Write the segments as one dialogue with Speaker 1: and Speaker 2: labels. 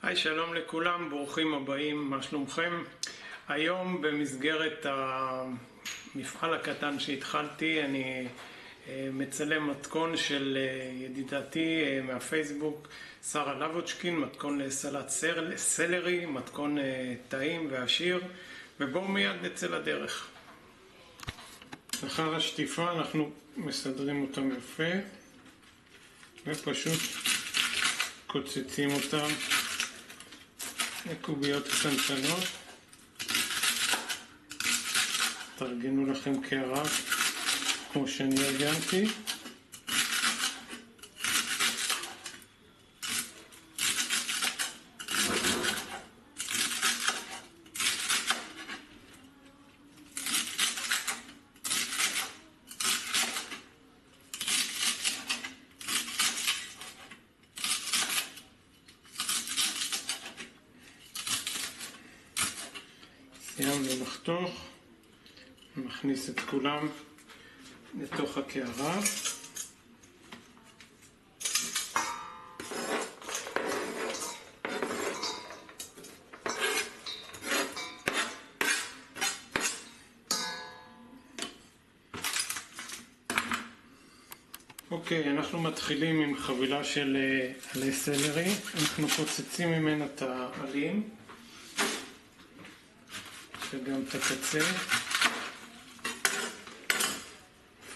Speaker 1: היי, שלום לכולם, ברוכים הבאים, מה שלומכם? היום במסגרת המפעל הקטן שהתחלתי, אני מצלם מתכון של ידידתי מהפייסבוק, שרה לבוצ'קין, מתכון לסלט סלרי, מתכון טעים ועשיר, ובואו מיד נצא לדרך. לאחר השטיפה אנחנו מסדרים אותם יפה, ופשוט קוצצים אותם לקוביות קטנטנות. תארגנו לכם קערה כמו שאני ארגנתי. סיימנו לחתוך, נכניס את כולם לתוך הקערה. אוקיי, אנחנו מתחילים עם חבילה של עלי סלרי. אנחנו קוצצים ממנה את העלים וגם את הקצה.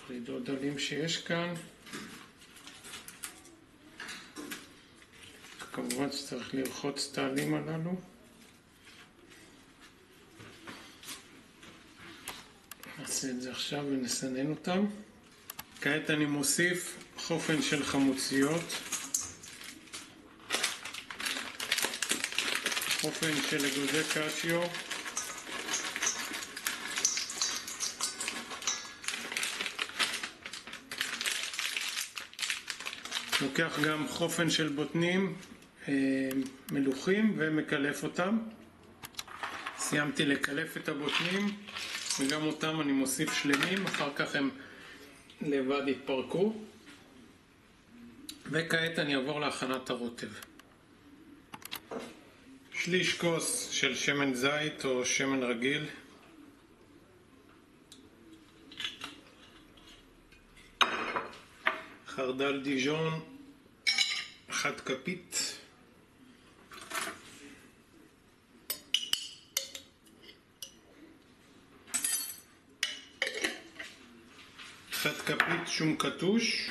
Speaker 1: פרידות עלים שיש כאן. כמובן שצריך לרחוץ את העלים הללו. נעשה את זה עכשיו ונסנן אותם. כעת אני מוסיף חופן של חמוציות, חופן של אגוזי קשיו, לוקח גם חופן של בוטנים מלוחים ומקלף אותם. סיימתי לקלף את הבוטנים וגם אותם אני מוסיף שלמים, אחר כך הם לבד יתפרקו. וכעת אני אעבור להכנת הרוטב. שליש כוס של שמן זית או שמן רגיל, חרדל דיז'ון 1 כפית, חד כפית שום קטוש,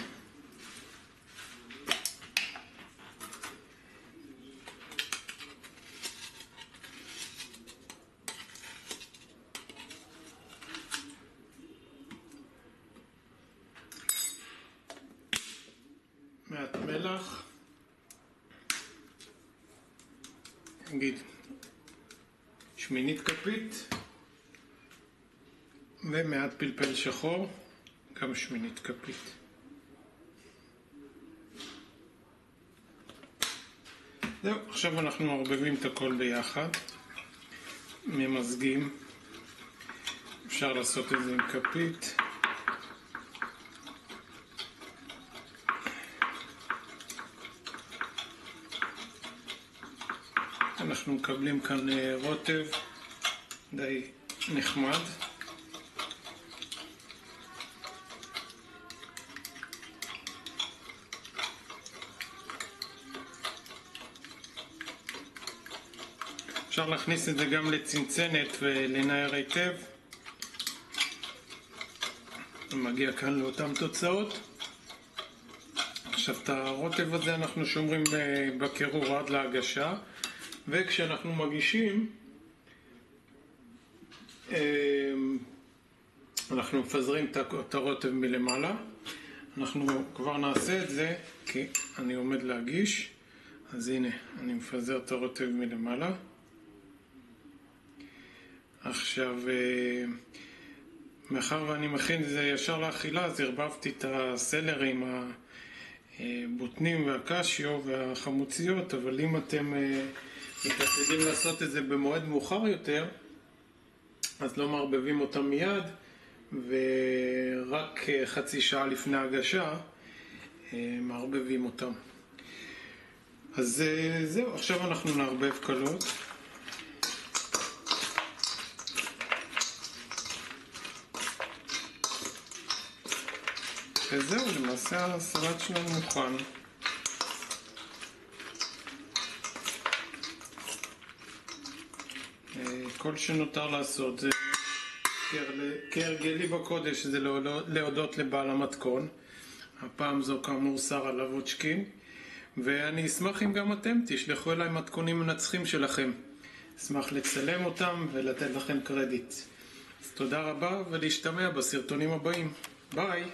Speaker 1: מעט מלח, נגיד שמינית כפית, ומעט פלפל שחור, גם שמינית כפית. זהו, עכשיו אנחנו מערבבים את הכל ביחד, ממזגים. אפשר לעשות את זה עם כפית. אנחנו מקבלים כאן רוטב די נחמד. אפשר להכניס את זה גם לצנצנת ולנער היטב. מגיע כאן לאותן תוצאות. עכשיו את הרוטב הזה אנחנו שומרים בקירור עד להגשה, וכשאנחנו מגישים אנחנו מפזרים את הרוטב מלמעלה. אנחנו כבר נעשה את זה כי אני עומד להגיש, אז הנה אני מפזר את הרוטב מלמעלה. עכשיו מאחר ואני מכין זה ישר לאכילה, אז הרבבתי את הסלרי עם הבוטנים והקשיו והחמוציות, אבל אם אתם מתעתדים לעשות את זה במועד מאוחר יותר, אז לא מערבבים אותם מיד, ורק חצי שעה לפני הגשה מערבבים אותם. אז זהו, עכשיו אנחנו נערבב קלות. וזהו, למעשה הסלט שלנו מוכן. כל שנותר לעשות זה כהרגלי בקודש, זה להודות לבעל המתכון. הפעם זו כאמור שרה לבוצ'קין, ואני אשמח אם גם אתם תשלחו אליי מתכונים מנצחים שלכם. אשמח לצלם אותם ולתת לכם קרדיט. אז תודה רבה ולהשתמע בסרטונים הבאים. ביי!